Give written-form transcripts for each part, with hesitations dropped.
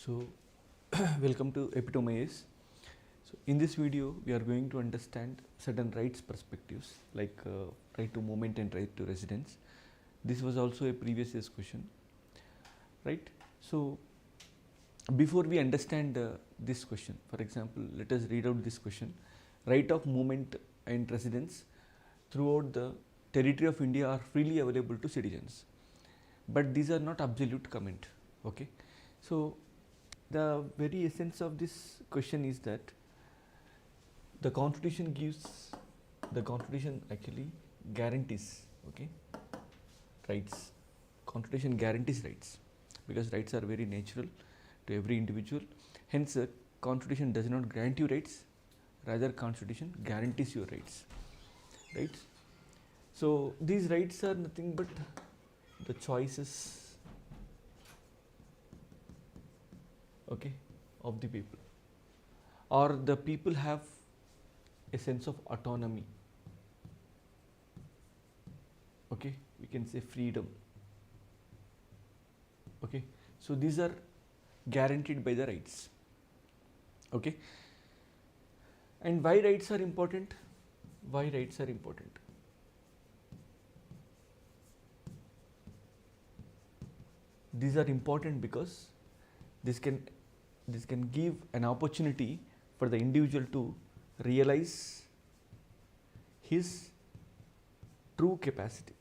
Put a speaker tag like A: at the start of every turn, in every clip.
A: So welcome to Epitome IAS. So in this video we are going to understand certain rights perspectives like right to movement and right to residence. This was also a previous year's question, right? So before we understand this question, for example, let us read out this question. Right of movement and residence throughout the territory of India are freely available to citizens, but these are not absolute comment. Okay, so the very essence of this question is that the constitution actually guarantees, okay, rights. Constitution guarantees rights because rights are very natural to every individual. Hence, constitution does not grant you rights, rather constitution guarantees your rights, right? So these rights are nothing but the choices, okay, of the people, or the people have a sense of autonomy, okay, we can say freedom, okay. So these are guaranteed by the rights, okay. And why rights are important? Why rights are important? These are important because this can give an opportunity for the individual to realize his true capacity.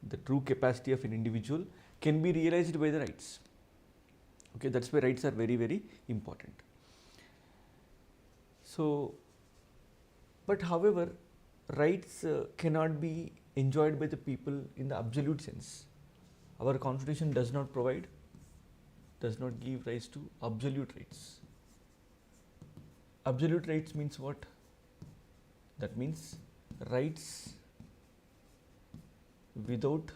A: The true capacity of an individual can be realized by the rights. Okay, that's why rights are very, very important. So, but however, rights cannot be enjoyed by the people in the absolute sense. Our constitution does not give rise to absolute rights. Absolute rights means what? That means rights without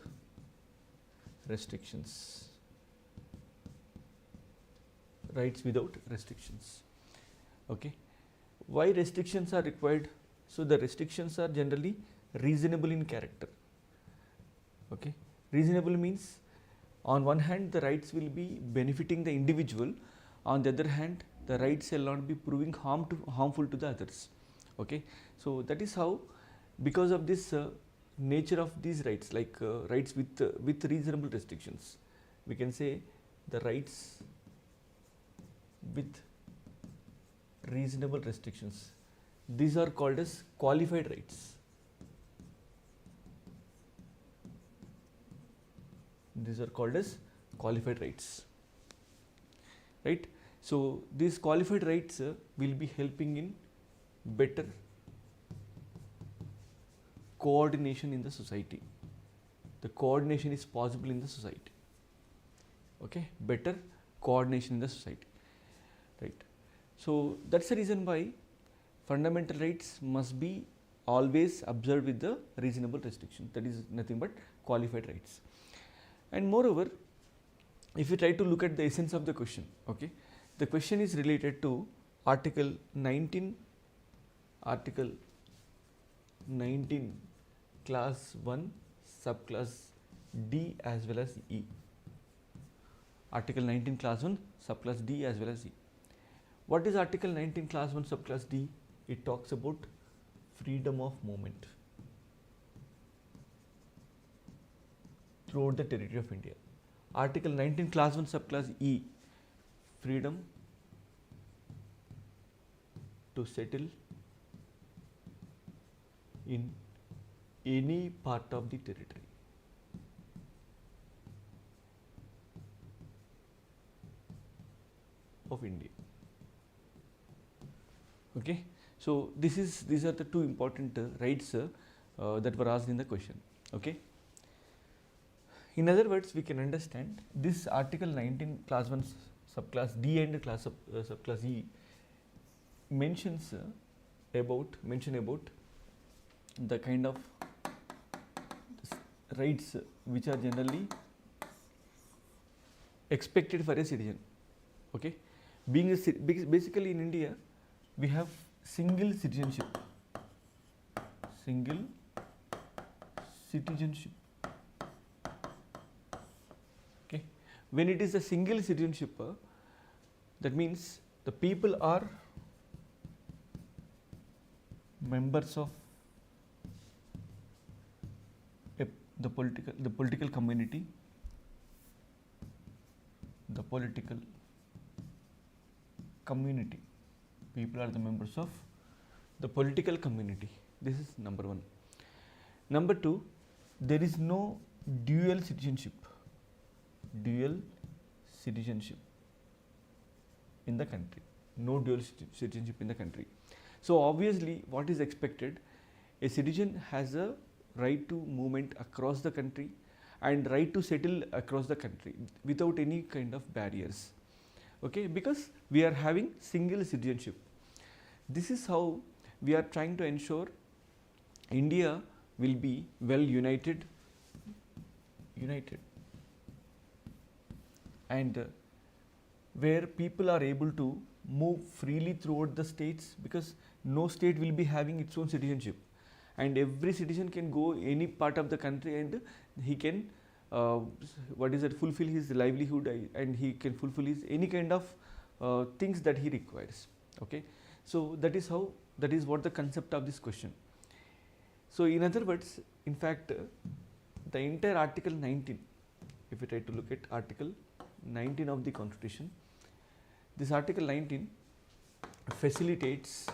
A: restrictions. Rights without restrictions. Okay. Why restrictions are required? So the restrictions are generally reasonable in character. Okay. Reasonable means on one hand the rights will be benefiting the individual, on the other hand the rights shall not be proving harmful to the others. Okay. So that is how, because of this nature of these rights, like rights with reasonable restrictions, we can say the rights with reasonable restrictions, these are called as qualified rights. These are called as qualified rights, right? So these qualified rights will be helping in better coordination in the society. The coordination is possible in the society. Okay, better coordination in the society, right? So that's the reason why fundamental rights must be always observed with the reasonable restriction. That is nothing but qualified rights. And moreover, if you try to look at the essence of the question, okay, the question is related to Article 19, Class 1, Subclass D as well as E. Article 19, Class 1, Subclass D as well as E. What is Article 19, Class 1, Subclass D? It talks about freedom of movement throughout the territory of India. Article 19, Class 1, Subclass E, freedom to settle in any part of the territory. Of India. Okay, so these are the two important rights that were asked in the question. Okay. In other words, we can understand this Article 19, Class 1, Subclass D and Subclass E mention about the kind of rights which are generally expected for a citizen. Okay, basically in India we have single citizenship. Okay, When it is a single citizenship, that means the people are members of the political community, people are the members of the political community. This is number one. Number two, there is no dual citizenship in the country. No dual citizenship in the country. So obviously what is expected, a citizen has a right to movement across the country and right to settle across the country without any kind of barriers. Okay, because we are having single citizenship. This is how we are trying to ensure India will be well united and where people are able to move freely throughout the states, because no state will be having its own citizenship and every citizen can go any part of the country and he can fulfill his livelihood and he can fulfill his any kind of things that he requires. Okay, so that is what the concept of this question. So in other words, in fact, the entire Article 19, if we try to look at Article 19 of the Constitution, this Article 19 facilitates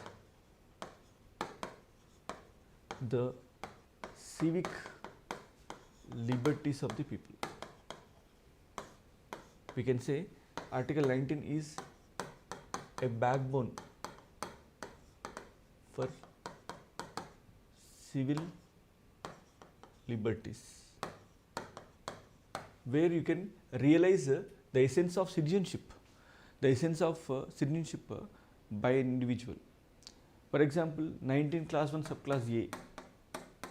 A: the civic liberties of the people. We can say Article 19 is a backbone for civil liberties, where you can realize the essence of citizenship, by an individual. For example, 19 class 1 subclass A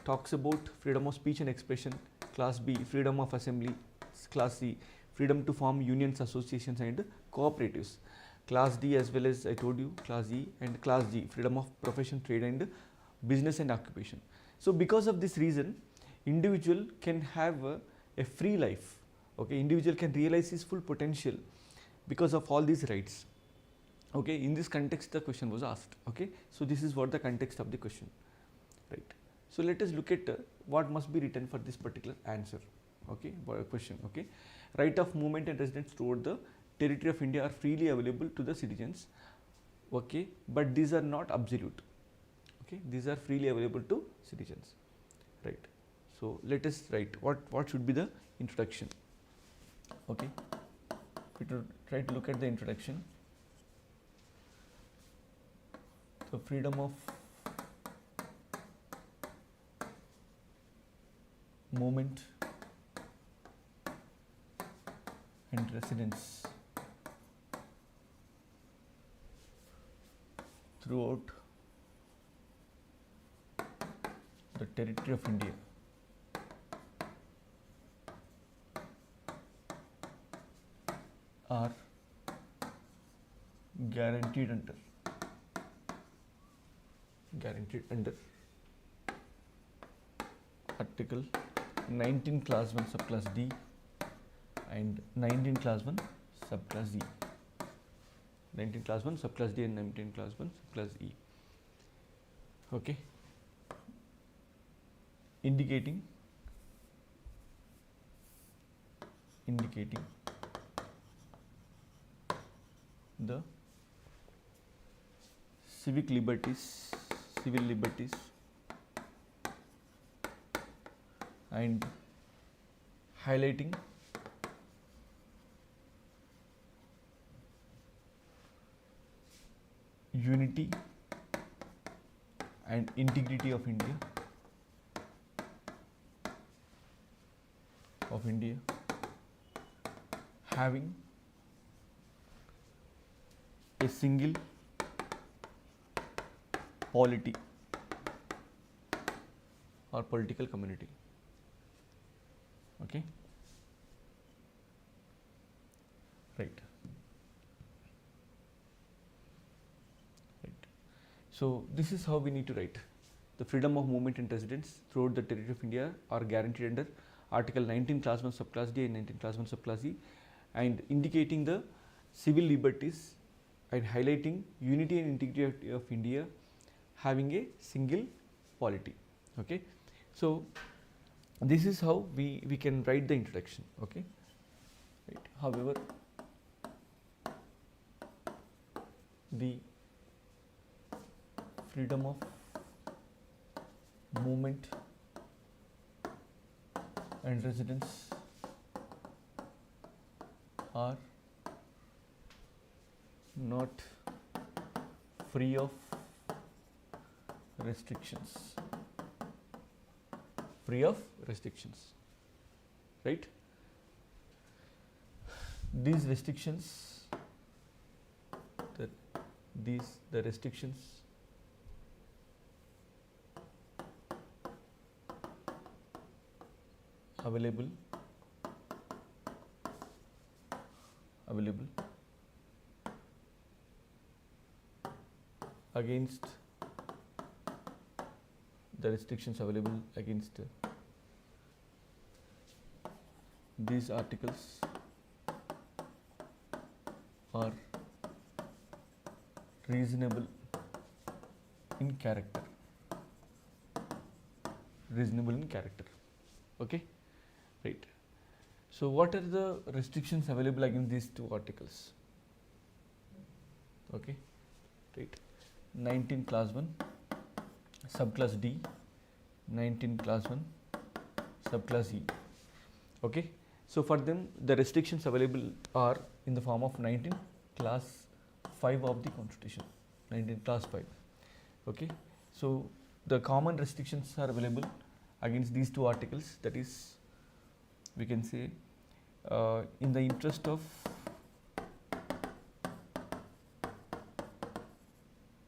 A: talks about freedom of speech and expression, class B freedom of assembly, class C freedom to form unions, associations and cooperatives, class D as well as I told you class E, and class G freedom of profession, trade and business and occupation. So because of this reason, individual can have a free life. Okay, individual can realize his full potential because of all these rights. Okay, in this context the question was asked. Okay, so this is what the context of the question, right? So let us look at what must be written for this particular answer. Okay, question. Okay, right of movement and residence throughout the territory of India are freely available to the citizens. Okay, but these are not absolute. Okay, these are freely available to citizens, right? So let us write what should be the introduction. Okay, we try to look at the introduction. So freedom of movement and residence throughout the territory of India are guaranteed under Article 19 class 1 subclass D and 19 class 1 subclass E. 19 class 1 subclass D and 19 class 1 subclass E. Okay, indicating the civil liberties and highlighting unity and integrity of India having a single polity or political community. Okay, right. So this is how we need to write. The freedom of movement and residence throughout the territory of India are guaranteed under Article 19 class 1 subclass D and 19 class 1 subclass E, and indicating the civil liberties and highlighting unity and integrity of India, having a single polity. Okay. So, this is how we can write the introduction. Okay. Right. However, the freedom of movement and residence are not free of restrictions. Free of restrictions, right? These restrictions, the restrictions available against the restrictions available against these articles are reasonable in character. Reasonable in character. Okay. Right. So, what are the restrictions available against these two articles? Okay. Right. 19 class 1, subclass D, 19 class 1, subclass E. Okay. So, for them the restrictions available are in the form of 19 class 5 of the constitution, 19 class 5. Okay. So, the common restrictions are available against these two articles, that is, we can say in the interest of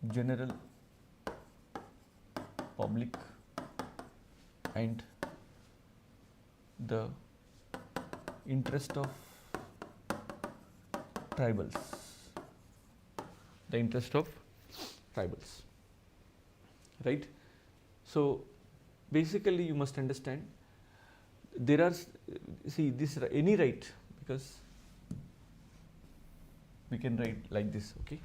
A: general public and the interest of tribals, right? So, basically you must understand there are, see this any right, because we can write like this. Okay.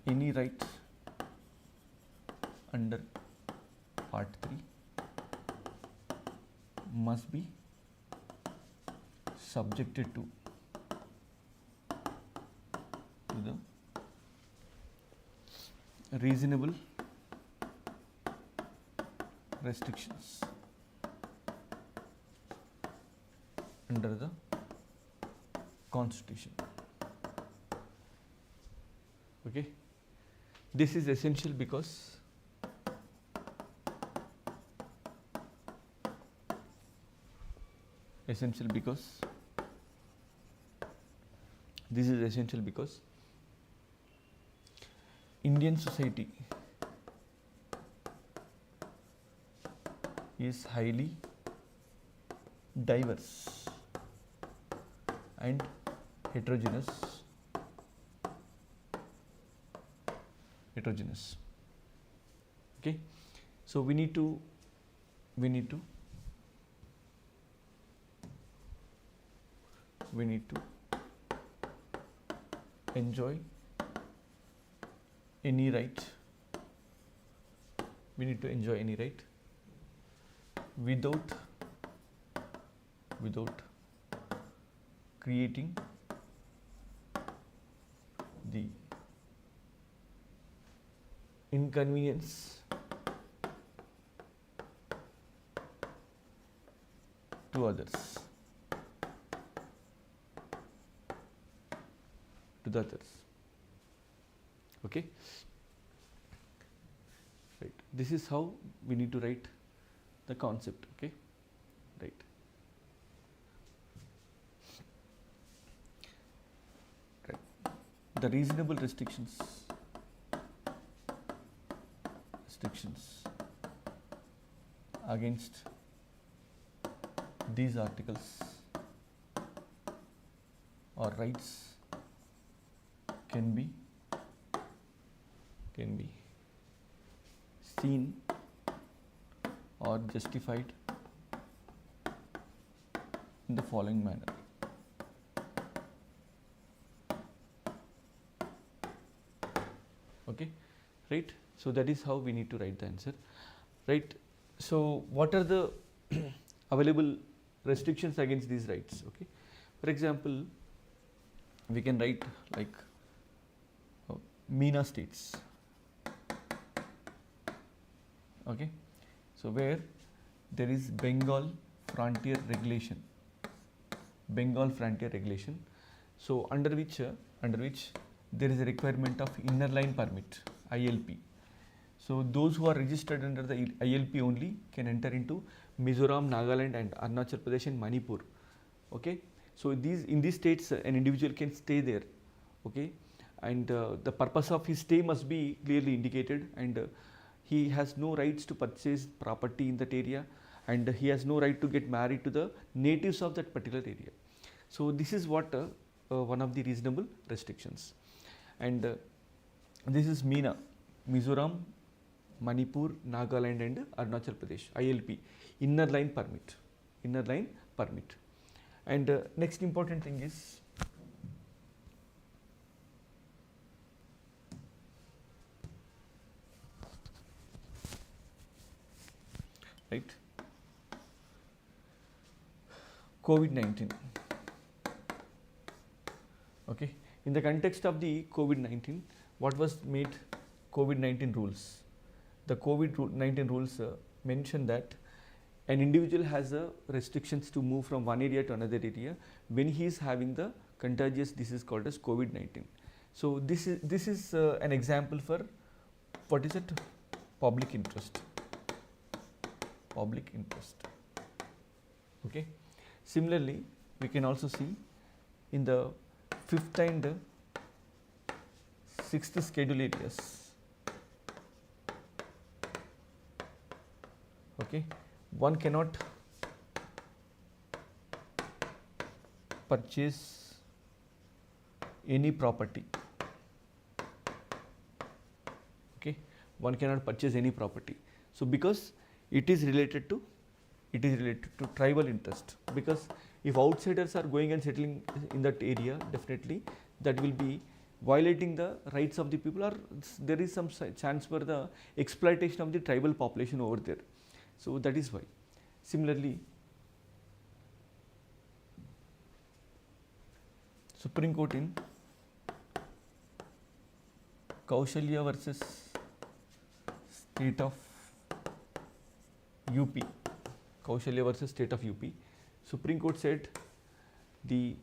A: Any right under part 3 must be subjected to the reasonable restrictions under the constitution. Okay. This is essential because this is essential because Indian society is highly diverse and heterogeneous. Okay. So, we need to enjoy any right. We need to enjoy any right without creating the inconvenience to others. Okay. Right. This is how we need to write the concept. Okay. Right. The reasonable restrictions against these articles or rights can be seen or justified in the following manner. right? So that is how we need to write the answer, right? So what are the available restrictions against these rights? Okay, for example, we can write like MENA states. Okay, so where there is Bengal frontier regulation, so under which there is a requirement of inner line permit, ILP. So those who are registered under the ILP only can enter into Mizoram, Nagaland and Arunachal Pradesh and Manipur. Okay, so in these states an individual can stay there. Okay, and the purpose of his stay must be clearly indicated, and he has no rights to purchase property in that area, and he has no right to get married to the natives of that particular area. So this is what one of the reasonable restrictions, and this is MENA, Mizoram, Manipur, Nagaland and Arunachal Pradesh, ILP, inner line permit, and next important thing is right, COVID-19. Okay, in the context of the COVID-19, what was made COVID-19 rules? The COVID-19 rules mention that an individual has restrictions to move from one area to another area when he is having the contagious disease called as COVID-19. So this is an example for what is it? Public interest. Okay. Similarly, we can also see in the 5th and 6th schedule areas. Okay, one cannot purchase any property. Okay, one cannot purchase any property. So because it is related to tribal interest, because if outsiders are going and settling in that area, definitely that will be violating the rights of the people, or there is some chance for the exploitation of the tribal population over there. So that is why. Similarly, Supreme Court in Kaushalya versus State of UP, Supreme Court said the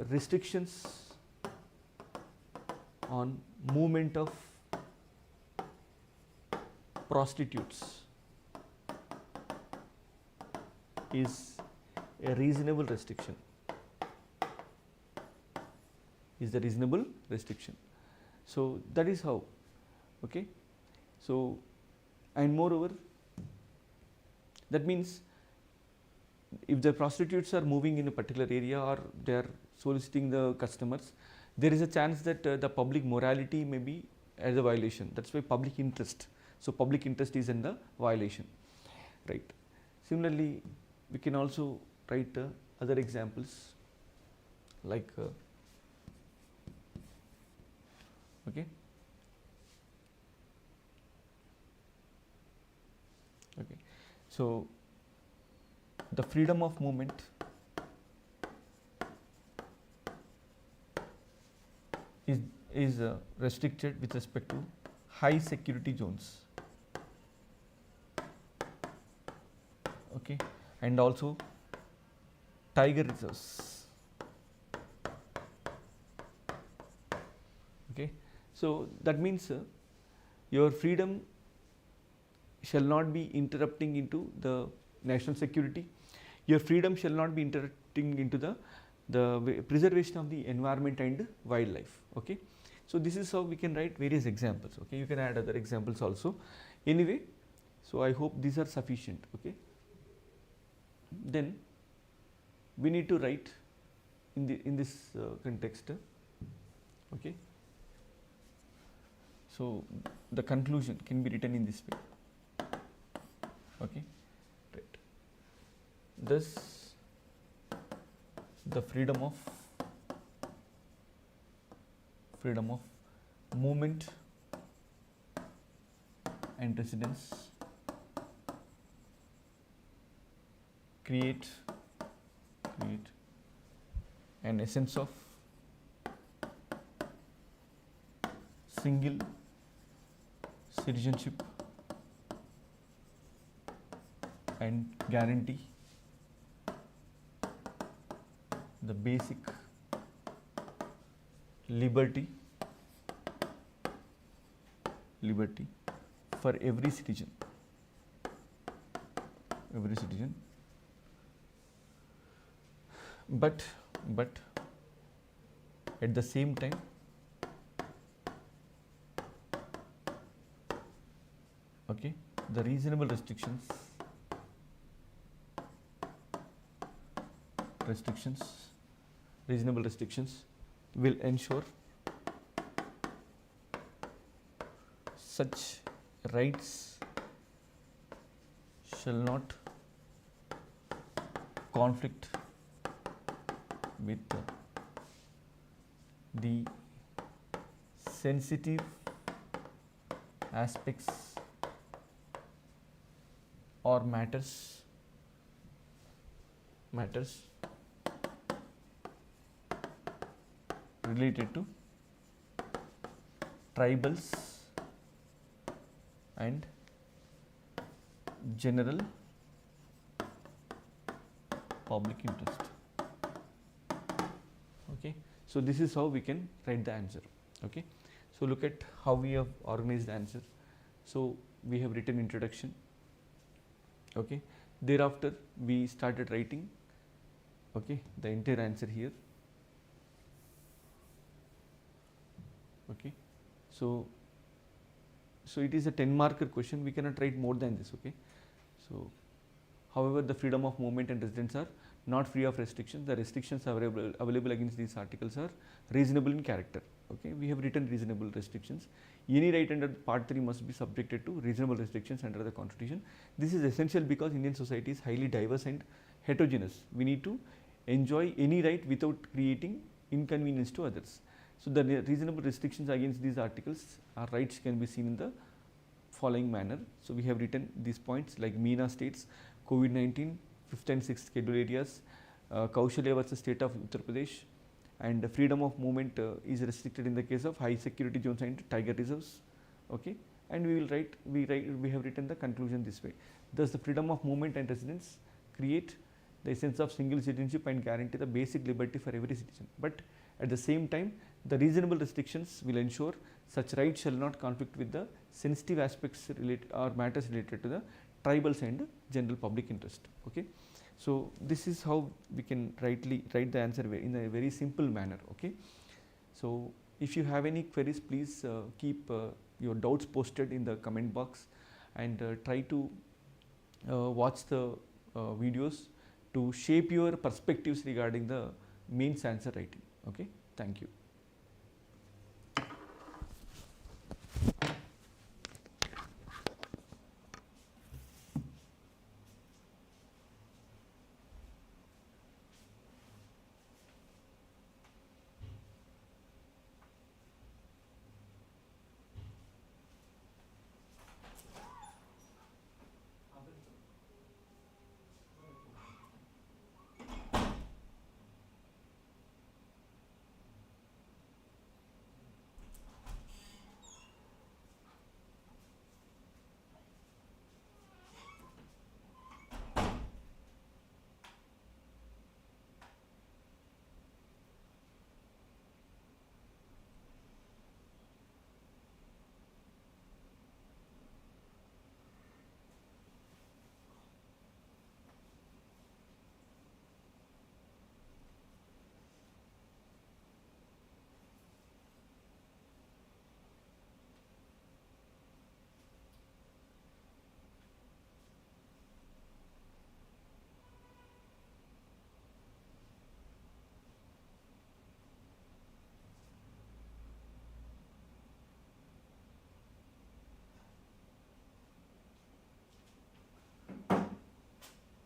A: restrictions on movement of prostitutes is a reasonable restriction. So that is how. Okay. So, and moreover, that means if the prostitutes are moving in a particular area or they are soliciting the customers, there is a chance that the public morality may be as a violation. That's why public interest. So public interest is in the violation, right? Similarly, we can also write other examples like okay. So the freedom of movement is restricted with respect to high security zones. Okay, and also tiger reserves. Okay, so that means your freedom shall not be interrupting into the national security. Your freedom shall not be interrupting into the preservation of the environment and wildlife. Okay, so this is how we can write various examples. Okay, you can add other examples also. Anyway, so I hope these are sufficient. Okay, then we need to write in this context. Okay, so the conclusion can be written in this way. Okay, right. Thus, the freedom of movement and residents create an essence of single citizenship and guarantee the basic liberty for every citizen, but at the same time okay, the reasonable restrictions will ensure such rights shall not conflict with the sensitive aspects or matters related to tribals and general public interest. Okay, so this is how we can write the answer. Okay, so look at how we have organized the answer. So we have written introduction. Okay, thereafter we started writing okay the entire answer here. Okay, so it is a 10-marker question, we cannot write more than this. Okay, so however the freedom of movement and residence are not free of restrictions. The restrictions available against these articles are reasonable in character. Okay, we have written reasonable restrictions. Any right under part 3 must be subjected to reasonable restrictions under the constitution. This is essential because Indian society is highly diverse and heterogeneous. We need to enjoy any right without creating inconvenience to others. So the reasonable restrictions against these articles, our rights can be seen in the following manner. So we have written these points like MENA states, COVID-19, 5th and 6th schedule areas, Kaushalya versus state of Uttar Pradesh, and freedom of movement is restricted in the case of high security zones and tiger reserves. Okay, and we have written the conclusion this way. Thus the freedom of movement and residence create the essence of single citizenship and guarantee the basic liberty for every citizen, but at the same time the reasonable restrictions will ensure such rights shall not conflict with the sensitive aspects related or matters related to the tribals and general public interest. Okay, so this is how we can write the answer in a very simple manner. Okay, so if you have any queries, please keep your doubts posted in the comment box, and try to watch the videos to shape your perspectives regarding the mains answer writing. Okay, thank you.